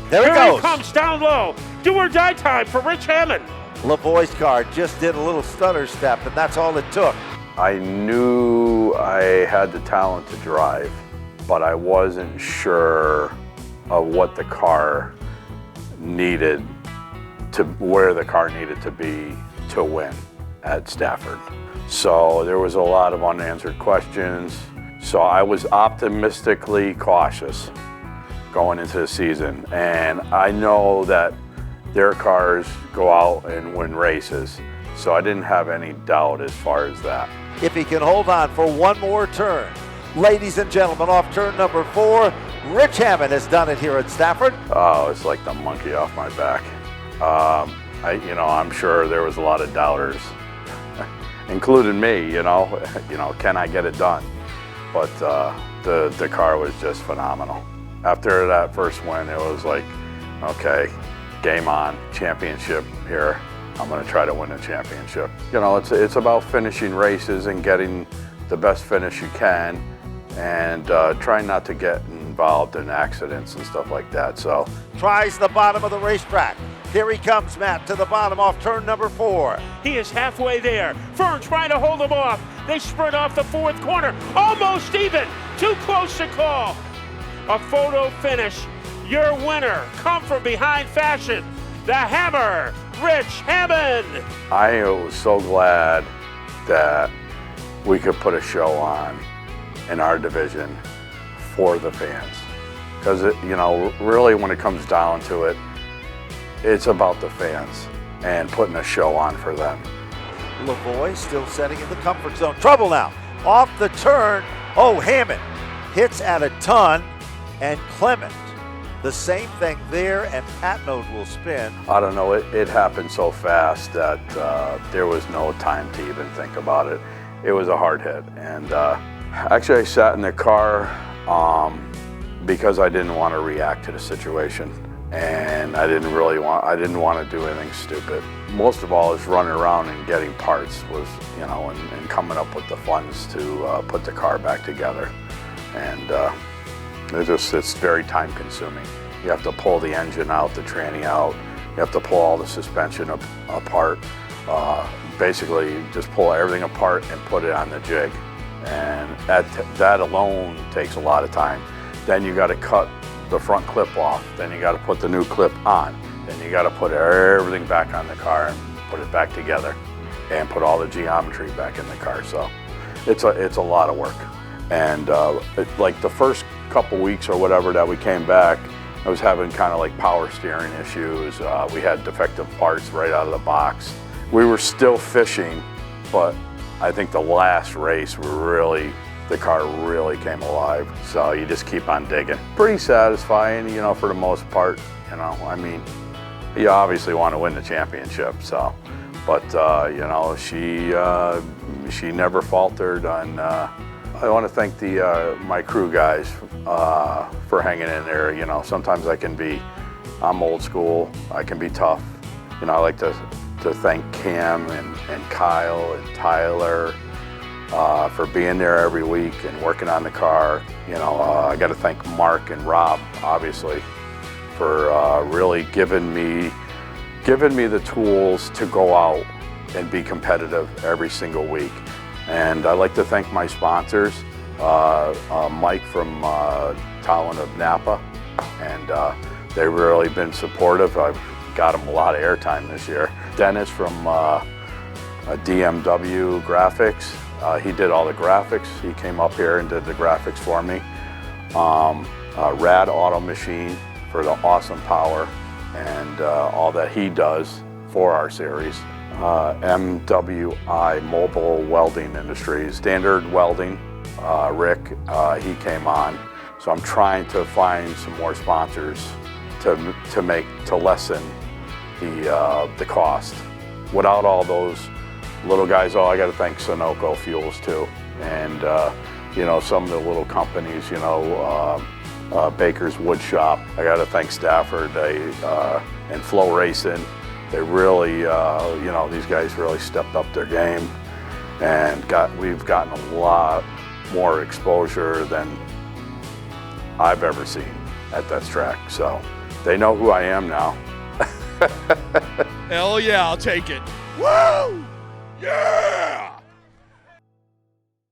There he Here goes. he comes down low. Do or die time for Rich Hammann. Lavoie's car just did a little stutter step, and that's all it took. I knew I had the talent to drive, but I wasn't sure of what the car needed to, where the car needed to be to win at Stafford. So there was a lot of unanswered questions. So I was optimistically cautious going into the season. And I know that their cars go out and win races. So I didn't have any doubt as far as that. If he can hold on for one more turn. Ladies and gentlemen, off turn number 4, Rich Hammann has done it here at Stafford. Oh, it's like the monkey off my back. I'm sure there was a lot of doubters, including me. Can I get it done? But the car was just phenomenal. After that first win, it was like, okay, game on, championship here. I'm going to try to win a championship. It's about finishing races and getting the best finish you can, and trying not to get involved in accidents and stuff like that. So tries the bottom of the racetrack. Here he comes, Matt, to the bottom off turn number 4. He is halfway there. Fern trying to hold him off. They sprint off the 4th corner. Almost even. Too close to call. A photo finish. Your winner. Come from behind fashion. The Hammer, Rich Hammann. I was so glad that we could put a show on in our division for the fans. Because, really when it comes down to it, it's about the fans and putting a show on for them. Lavoie still setting in the comfort zone. Trouble now. Off the turn. Oh, Hammann hits at a ton, and Clement. The same thing there, and Patnode will spin. I don't know, it happened so fast that there was no time to even think about it. It was a hard hit. And actually I sat in the car because I didn't want to react to the situation. And I didn't want to do anything stupid. Most of all is running around and getting parts was, and coming up with the funds to put the car back together. And it's very time consuming. You have to pull the engine out, the tranny out. You have to pull all the suspension apart. Basically just pull everything apart and put it on the jig. And that alone takes a lot of time. Then you got to cut the front clip off, then you got to put the new clip on, then you got to put everything back on the car and put it back together and put all the geometry back in the car. So it's a lot of work. And like the first couple weeks or whatever that we came back, I was having kind of like power steering issues. We had defective parts right out of the box. We were still fishing, but I think the last race the car really came alive. So you just keep on digging. Pretty satisfying, for the most part. You obviously want to win the championship, so. But, she never faltered. And I want to thank my crew guys for hanging in there. Sometimes I'm old school, I can be tough. I like to thank Cam and Kyle and Tyler for being there every week and working on the car. I got to thank Mark and Rob, obviously, for really giving me the tools to go out and be competitive every single week. And I'd like to thank my sponsors, Mike from Tolland of Napa, and they've really been supportive. I've got them a lot of airtime this year. Dennis from DMW Graphics. He did all the graphics. He came up here and did the graphics for me. Rad Auto Machine for the awesome power and all that he does for our series. MWI Mobile Welding Industries, Standard Welding. Rick, he came on. So I'm trying to find some more sponsors to lessen the cost. Without all those little guys, I got to thank Sunoco Fuels too, and some of the little companies, Baker's Wood Shop. I got to thank Stafford and Flow Racing. They really, these guys really stepped up their game, and we've gotten a lot more exposure than I've ever seen at that track. So They know who I am now. Hell yeah, I'll take it. Woo! Yeah!